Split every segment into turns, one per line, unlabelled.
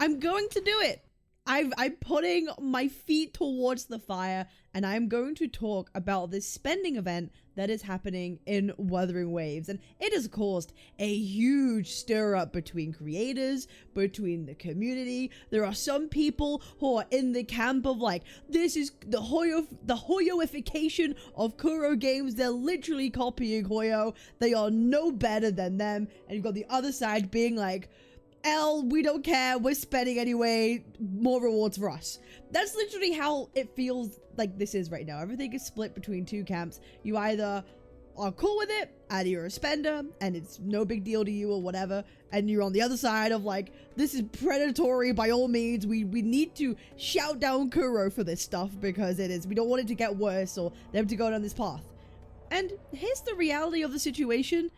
I'm going to do it. I'm putting my feet towards the fire, and I'm going to talk about this spending event that is happening in Wuthering Waves. And it has caused a huge stir up between creators, between the community. There are some people who are in the camp of like, this is the Hoyoification of Kuro games. They're literally copying Hoyo. They are no better than them. And you've got the other side being like, we don't care, we're spending anyway, more rewards for us. That's literally how it feels like this is right now. Everything is split between two camps. You either are cool with it and you're a spender and it's no big deal to you or whatever, and you're on the other side of like, this is predatory by all means, we need to shout down Kuro for this stuff because it is, we don't want it to get worse or them to go down this path. And here's the reality of the situation.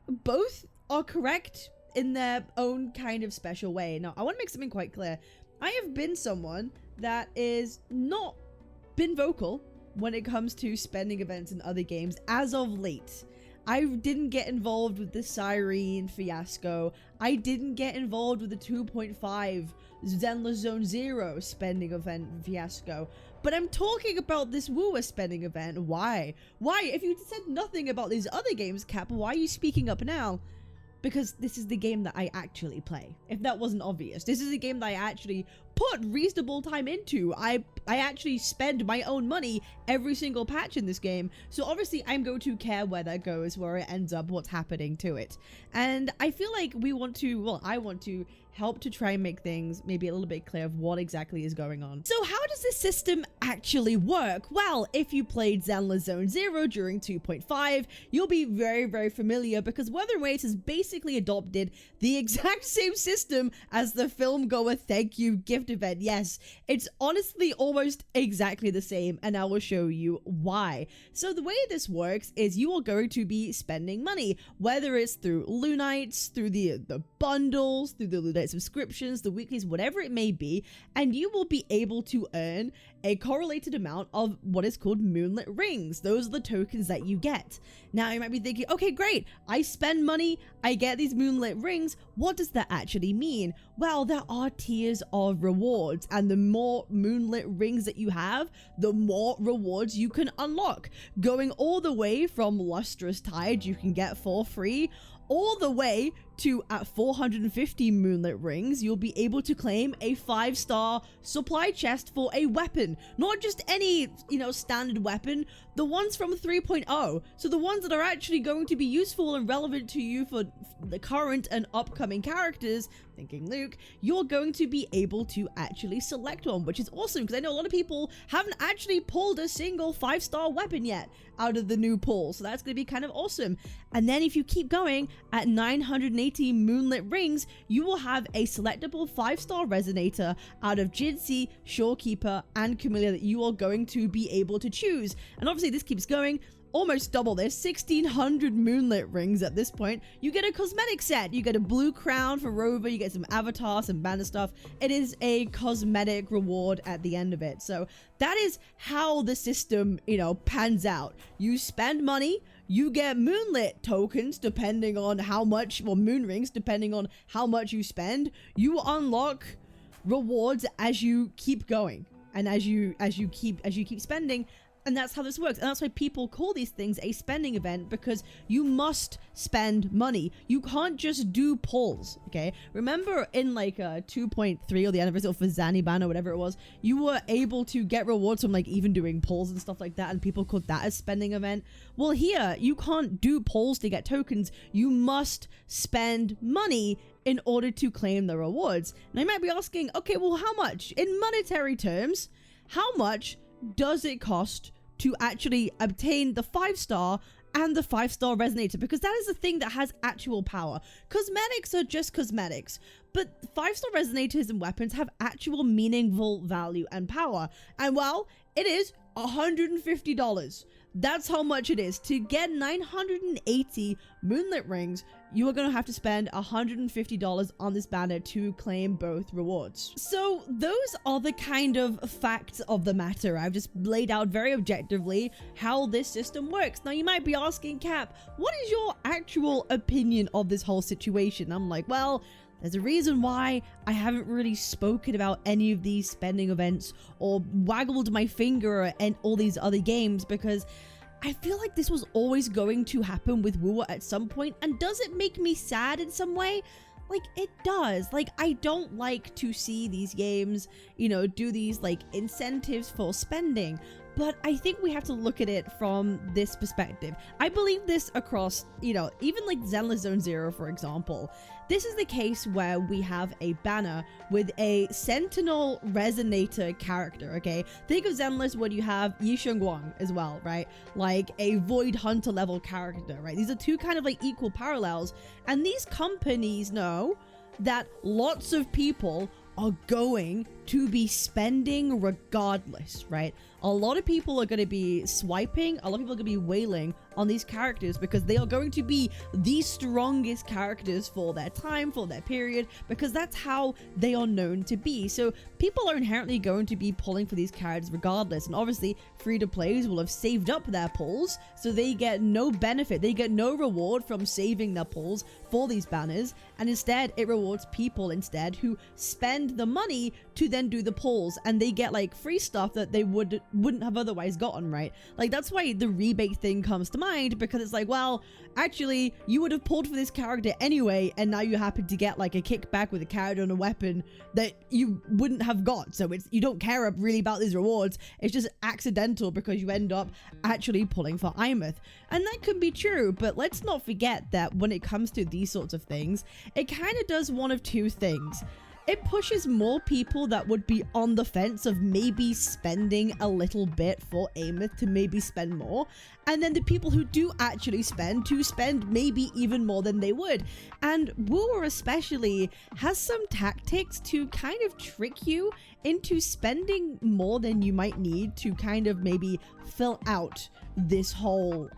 Both are correct in their own kind of special way. Now, I want to make something quite clear. I have been someone that is not been vocal when it comes to spending events in other games as of late. I didn't get involved with the Siren fiasco. I didn't get involved with the 2.5 Zenless Zone Zero spending event fiasco. But I'm talking about this Wooer spending event. Why? Why? If you said nothing about these other games, Cap, why are you speaking up now? Because this is the game that I actually play. If that wasn't obvious, this is a game that I actually put reasonable time into. I actually spend my own money every single patch in this game. So obviously I'm going to care where that goes, where it ends up, what's happening to it. And I feel like I want to help to try and make things maybe a little bit clear of what exactly is going on. So how does this system actually work? Well, if you played Zenless Zone Zero during 2.5, you'll be very, very familiar because Wuthering Waves has basically adopted the exact same system as the Film Goer Thank You gift event. Yes, it's honestly almost exactly the same, and I will show you why. So the way this works is you are going to be spending money, whether it's through Lunites, through the bundles, through the Lunite subscriptions, the weeklies, whatever it may be, and you will be able to earn a correlated amount of what is called Moonlit Rings. Those are the tokens that you get. Now you might be thinking, okay, great, I spend money, I get these Moonlit Rings. What does that actually mean? Well, there are tiers of rewards, and the more Moonlit Rings that you have, the more rewards you can unlock. Going all the way from Lustrous Tide you can get for free, all the way to at 450 Moonlit Rings, you'll be able to claim a 5-star supply chest for a weapon. Not just any, standard weapon, the ones from 3.0. So the ones that are actually going to be useful and relevant to you for the current and upcoming characters, thinking Luke, you're going to be able to actually select one, which is awesome because I know a lot of people haven't actually pulled a single 5-star weapon yet out of the new pull. So that's going to be kind of awesome. And then if you keep going at 980 Moonlit Rings, you will have a selectable 5-star resonator out of Jinxie, Shorekeeper, and Camellia that you are going to be able to choose. And obviously this keeps going. Almost double this, 1600 Moonlit Rings at this point. You get a cosmetic set. You get a blue crown for Rover. You get some avatar, some banner stuff. It is a cosmetic reward at the end of it. So that is how the system, pans out. You spend money, you get Moonlit tokens depending on how much, or Moon Rings depending on how much you spend. You unlock rewards as you keep going and as you keep spending. And that's how this works. And that's why people call these things a spending event, because you must spend money. You can't just do pulls, okay? Remember in like 2.3 or the anniversary for Zaniban or whatever it was, you were able to get rewards from like even doing pulls and stuff like that, and people called that a spending event. Well, here, you can't do pulls to get tokens. You must spend money in order to claim the rewards. Now you might be asking, okay, well, how much? In monetary terms, how much does it cost to actually obtain the 5-star and the 5-star resonator? Because that is the thing that has actual power. Cosmetics are just cosmetics, but 5-star resonators and weapons have actual meaningful value and power. And well, it is $150. That's how much it is. To get 980 Moonlit Rings, you are going to have to spend $150 on this banner to claim both rewards. So those are the kind of facts of the matter. I've just laid out very objectively how this system works. Now you might be asking, Cap, what is your actual opinion of this whole situation? I'm like, well, There's a reason why I haven't really spoken about any of these spending events or waggled my finger at all these other games, because I feel like this was always going to happen with Woowa at some point. And does it make me sad in some way? Like, it does. Like, I don't like to see these games, you know, do these like incentives for spending. But I think we have to look at it from this perspective. I believe this across, you know, even like Zenless Zone Zero, for example. This is the case where we have a banner with a Sentinel Resonator character, okay? Think of Zenless when you have Yisheng Guang as well, right? Like a Void Hunter level character, right? These are two kind of like equal parallels. And these companies know that lots of people are going to be spending regardless, right? A lot of people are going to be swiping, a lot of people are going to be wailing on these characters because they are going to be the strongest characters for their time, for their period, because that's how they are known to be. So people are inherently going to be pulling for these characters regardless, and obviously free-to-plays will have saved up their pulls, so they get no benefit, they get no reward from saving their pulls for these banners, and instead it rewards people instead who spend the money to then do the pulls, and they get like free stuff that they wouldn't have otherwise gotten, right? Like, that's why the rebate thing comes to mind, because it's like, well, actually you would have pulled for this character anyway, and now you happen to get like a kickback with a character and a weapon that you wouldn't have got, so it's, you don't care really about these rewards, it's just accidental because you end up actually pulling for Imeth. And that could be true, but let's not forget that when it comes to these sorts of things, it kind of does one of two things. It pushes more people that would be on the fence of maybe spending a little bit for Ameth to maybe spend more, and then the people who do actually spend to spend maybe even more than they would. And Woowa especially has some tactics to kind of trick you into spending more than you might need to kind of maybe fill out this whole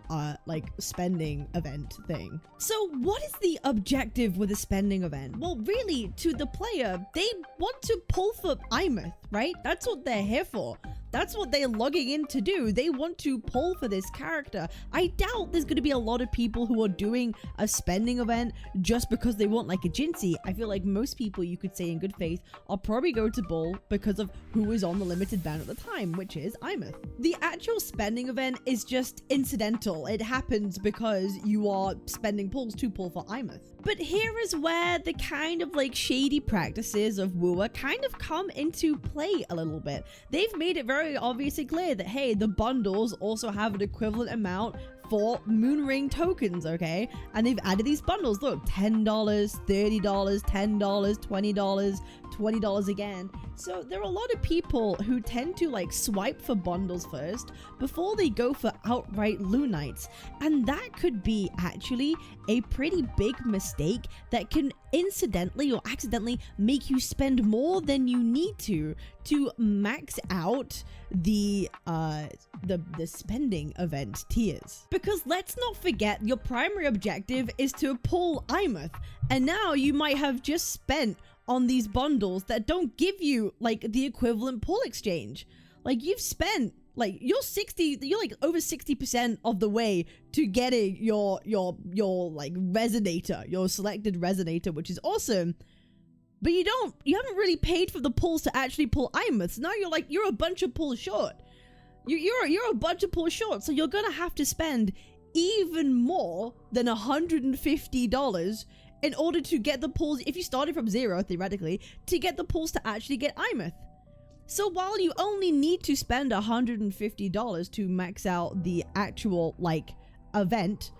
like spending event thing. So what is the objective with a spending event? Well, really, to the player, they want to pull for Imeth, right? That's what they're here for. That's what they're logging in to do. They want to pull for this character. I doubt there's going to be a lot of people who are doing a spending event just because they want like a Jinsei. I feel like most people, you could say in good faith, are probably going to pull because of who is on the limited ban at the time, which is Imeth. The actual spending event is just incidental. It happens because you are spending pulls to pull for Imeth. But here is where the kind of like shady practices of Woowa kind of come into play a little bit. They've made it very obviously clear that, hey, the bundles also have an equivalent amount for Moonring tokens, okay? And they've added these bundles. Look, $10, $30, $10, $20, $20 again. So there are a lot of people who tend to like swipe for bundles first before they go for outright Lunites. And that could be actually a pretty big mistake that can incidentally or accidentally make you spend more than you need to max out the spending event tiers. Because let's not forget, your primary objective is to pull Imeth, and now you might have just spent on these bundles that don't give you like the equivalent pull exchange. Like, you've spent like you're like over 60% of the way to getting your like resonator, your selected resonator, which is awesome. But you haven't really paid for the pulls to actually pull Imeth. So now you're a bunch of pulls short. You're a bunch of pulls short, so you're gonna have to spend even more than $150 in order to get the pulls, if you started from zero, theoretically, to get the pulls to actually get Imeth. So while you only need to spend $150 to max out the actual, like, event,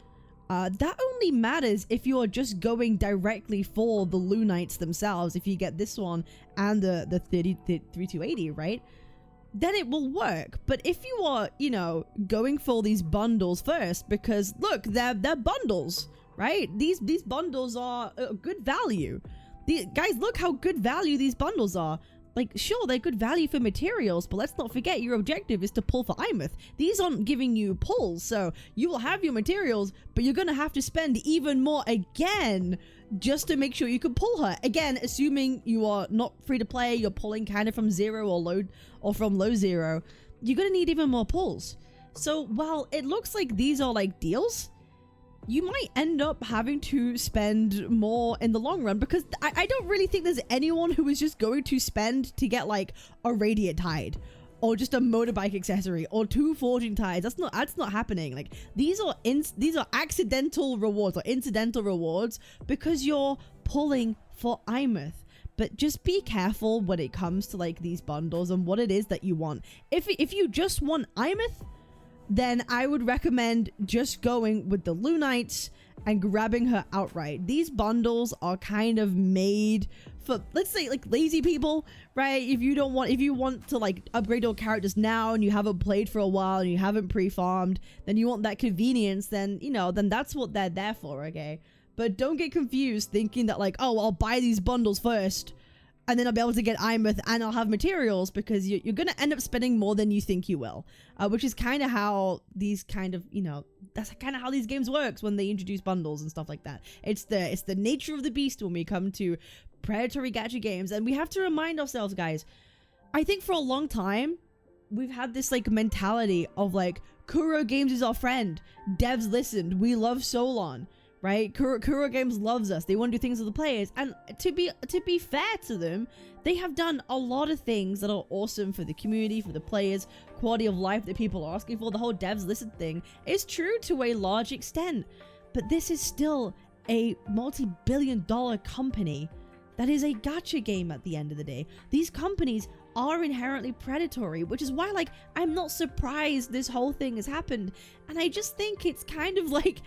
that only matters if you are just going directly for the Lunites themselves. If you get this one and the 3280, right? Then it will work. But if you are, you know, going for these bundles first, because look, they're bundles, right? These bundles are good value. Guys, look how good value these bundles are. Like, sure, they're good value for materials, but let's not forget your objective is to pull for Imeth. These aren't giving you pulls, so you will have your materials, but you're gonna have to spend even more again just to make sure you can pull her. Again, assuming you are not free to play, you're pulling kind of from zero or from low zero, you're gonna need even more pulls. So while it looks like these are like deals, you might end up having to spend more in the long run, because I don't really think there's anyone who is just going to spend to get like a radiant hide or just a motorbike accessory or 2 forging tides. That's not happening. Like these are accidental rewards or incidental rewards because you're pulling for Imeth. But just be careful when it comes to like these bundles and what it is that you want. If you just want Imeth, then I would recommend just going with the Lunites and grabbing her outright. These bundles are kind of made for, let's say, like lazy people, right? If you want to like upgrade your characters now and you haven't played for a while and you haven't pre-farmed, then you want that convenience, then, you know, then that's what they're there for, okay? But don't get confused thinking that like, oh, I'll buy these bundles first and then I'll be able to get Imeth and I'll have materials, because you're going to end up spending more than you think you will. Which is kind of how these kind of, you know, that's kind of how these games works when they introduce bundles and stuff like that. It's the nature of the beast when we come to predatory gacha games. And we have to remind ourselves, guys, I think for a long time, we've had this like mentality of like, Kuro Games is our friend. Devs listened. We love Solon. Right? Kuro Games loves us. They want to do things with the players. And to be fair to them, they have done a lot of things that are awesome for the community, for the players, quality of life that people are asking for. The whole devs listen thing is true to a large extent. But this is still a multi-billion-dollar company that is a gacha game at the end of the day. These companies are inherently predatory, which is why, like, I'm not surprised this whole thing has happened. And I just think it's kind of like,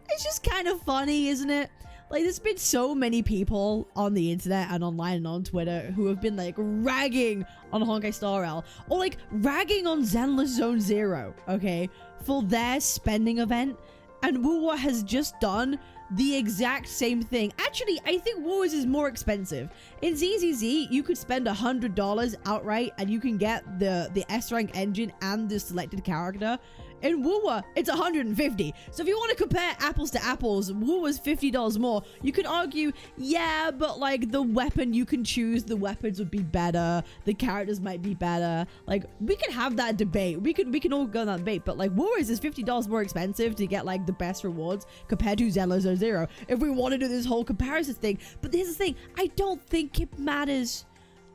it's just kind of funny, isn't it? Like, there's been so many people on the internet and online and on Twitter who have been like ragging on Honkai Star Rail, or like ragging on Zenless Zone Zero, okay, for their spending event. And Wuwa has just done the exact same thing. Actually, I think Wuwa's is more expensive. In ZZZ, you could spend $100 outright and you can get the S rank engine and the selected character. In Wuwa, it's $150. So if you want to compare apples to apples, Wuwa's $50 more. You could argue, yeah, but like the weapon you can choose, the weapons would be better, the characters might be better. Like, we can have that debate. We can all go on that debate. But like, Wuwa's is $50 more expensive to get like the best rewards compared to Zenless Zero. If we want to do this whole comparison thing. But here's the thing, I don't think it matters.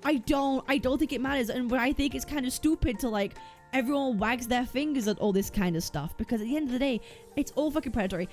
I don't think it matters. And what I think is kind of stupid to like, everyone wags their fingers at all this kind of stuff, because at the end of the day, it's all fucking predatory.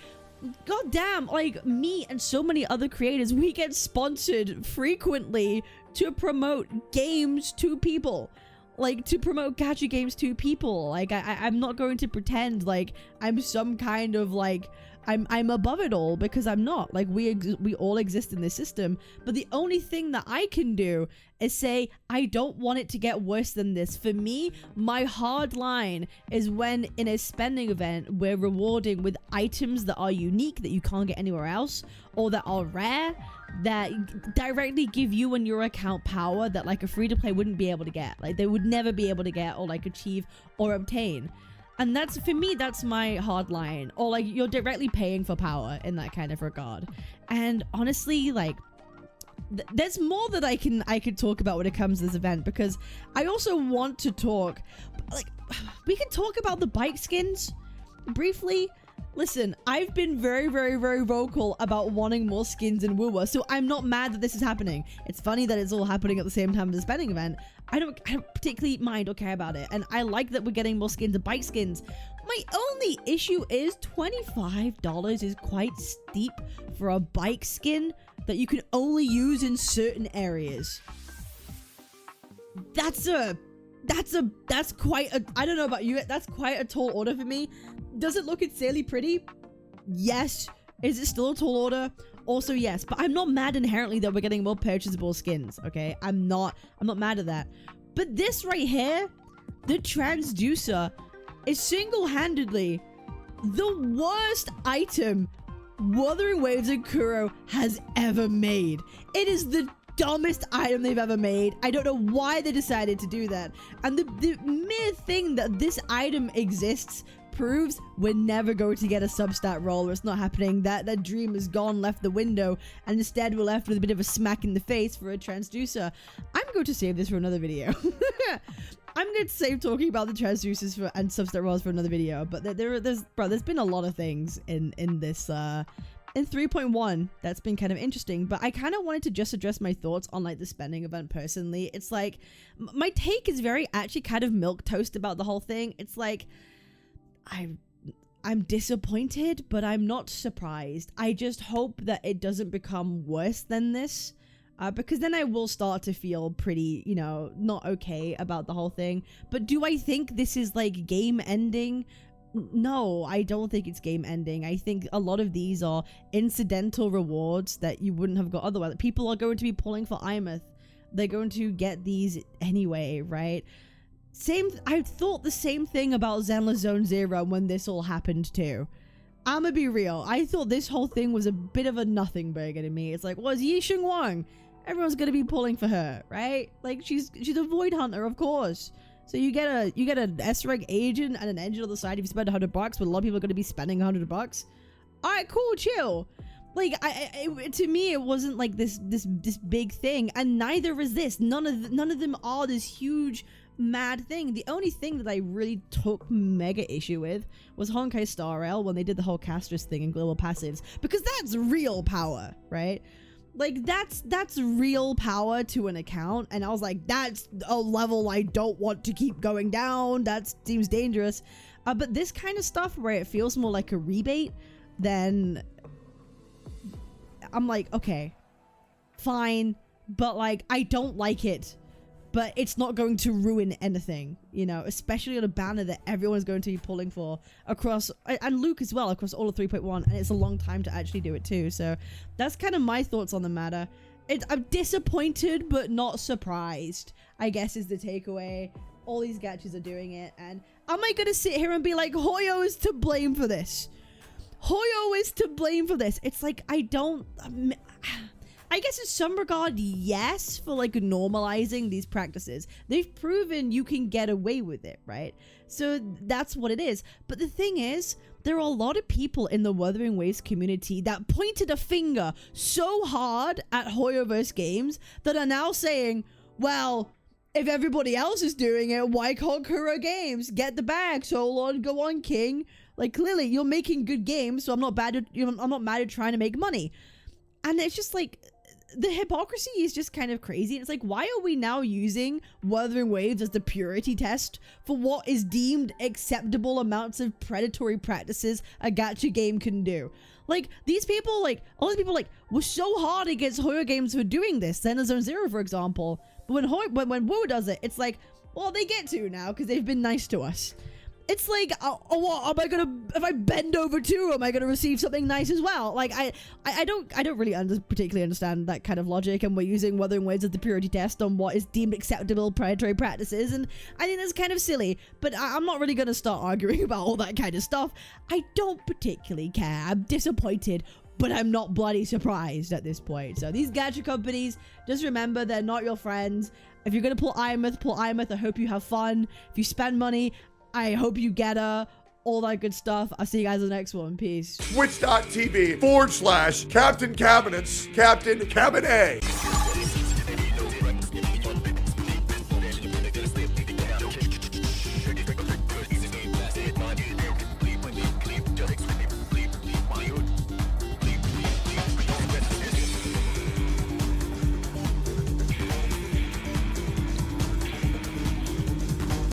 God damn, like me and so many other creators, we get sponsored frequently to promote games to people. Like, to promote gacha games to people. Like, I'm not going to pretend like I'm some kind of like, I'm above it all, because I'm not. Like, we all exist in this system. But the only thing that I can do is say, I don't want it to get worse than this. For me, my hard line is when in a spending event, we're rewarding with items that are unique, that you can't get anywhere else, or that are rare, that directly give you and your account power that like a free-to-play wouldn't be able to get. Like, they would never be able to get or like achieve or obtain. And that's, for me, that's my hard line. Or like, you're directly paying for power in that kind of regard. And honestly, like, there's more that I could talk about when it comes to this event, because I also want to talk, like, we can talk about the bike skins briefly. Listen, I've been very, very, very vocal about wanting more skins in Wuwa, so I'm not mad that this is happening. It's funny that it's all happening at the same time as the spending event. I don't particularly mind or care about it, and I like that we're getting more skins and bike skins. My only issue is $25 is quite steep for a bike skin that you can only use in certain areas. That's quite a, I don't know about you, that's quite a tall order for me. Does it look insanely pretty? Yes. Is it still a tall order? Also yes, but I'm not mad inherently that we're getting more purchasable skins, okay? I'm not mad at that. But this right here, the transducer, is single-handedly the worst item Wuthering Waves and Kuro has ever made. It is the dumbest item they've ever made. I don't know why they decided to do that. And the mere thing that this item exists proves we're never going to get a substat roll. It's not happening. That dream is gone, left the window, and instead we're left with a bit of a smack in the face for a transducer. I'm going to save this for another video. I'm gonna save talking about the transducers and substrat rolls for another video, but there's been a lot of things in this in 3.1 that's been kind of interesting, but I kind of wanted to just address my thoughts on like the spending event personally. It's like my take is very actually kind of milquetoast about the whole thing. It's like I'm disappointed, but I'm not surprised. I just hope that it doesn't become worse than this. Because then I will start to feel pretty, you know, not okay about the whole thing. But do I think this is like game ending? No, I don't think it's game ending. I think a lot of these are incidental rewards that you wouldn't have got otherwise. People are going to be pulling for Imeth. They're going to get these anyway, right? I thought the same thing about Zenless Zone Zero when this all happened too. I'ma be real. I thought this whole thing was a bit of a nothing burger to me. It's like, well, it's Yi Sheng Wang. Everyone's gonna be pulling for her, right? Like she's a void hunter, of course. So you get an S-rank agent and an engine on the side if you spend $100, but a lot of people are gonna be spending $100. All right, cool, chill. Like to me, it wasn't like this big thing, and neither is this. None of them are this huge mad thing. The only thing that I really took mega issue with was Honkai Star Rail when they did the whole Castress thing in global passives, because that's real power, right? Like that's real power to an account, and I was like, that's a level I don't want to keep going down. That seems dangerous. But this kind of stuff where it feels more like a rebate, then I'm like, okay, fine, but like I don't like it. But it's not going to ruin anything, you know, especially on a banner that everyone's going to be pulling for across, and Luke as well, across all of 3.1, and it's a long time to actually do it too. So that's kind of my thoughts on the matter. I'm disappointed, but not surprised, I guess is the takeaway. All these gachas are doing it, and am I going to sit here and be like, Hoyo is to blame for this? Hoyo is to blame for this. It's like, I guess in some regard, yes, for like normalizing these practices. They've proven you can get away with it, right? So that's what it is. But the thing is, there are a lot of people in the Wuthering Waves community that pointed a finger so hard at Hoyoverse games that are now saying, well, if everybody else is doing it, why can't Kuro Games get the bag? So on, go on, King. Like, clearly, you're making good games, so I'm not mad at trying to make money. And it's just like, the hypocrisy is just kind of crazy. It's like, why are we now using Wuthering Waves as the purity test for what is deemed acceptable amounts of predatory practices a gacha game can do? Like, these people, like, all these people, like, were so hard against Hoyo Games for doing this. Zenless Zone Zero, for example. But when Wu does it, it's like, well, they get to now because they've been nice to us. It's like, what am I gonna, if I bend over too, am I gonna receive something nice as well? Like, I don't really particularly understand that kind of logic, and we're using Wuthering Waves as the purity test on what is deemed acceptable predatory practices, and I think that's kind of silly, but I'm not really gonna start arguing about all that kind of stuff. I don't particularly care. I'm disappointed, but I'm not bloody surprised at this point. So these gacha companies, just remember, they're not your friends. If you're gonna pull Imeth, I hope you have fun. If you spend money, I hope you get all that good stuff. I'll see you guys in the next one. Peace.
Twitch.tv/Captain Cabinetz, Captain Cabinetz.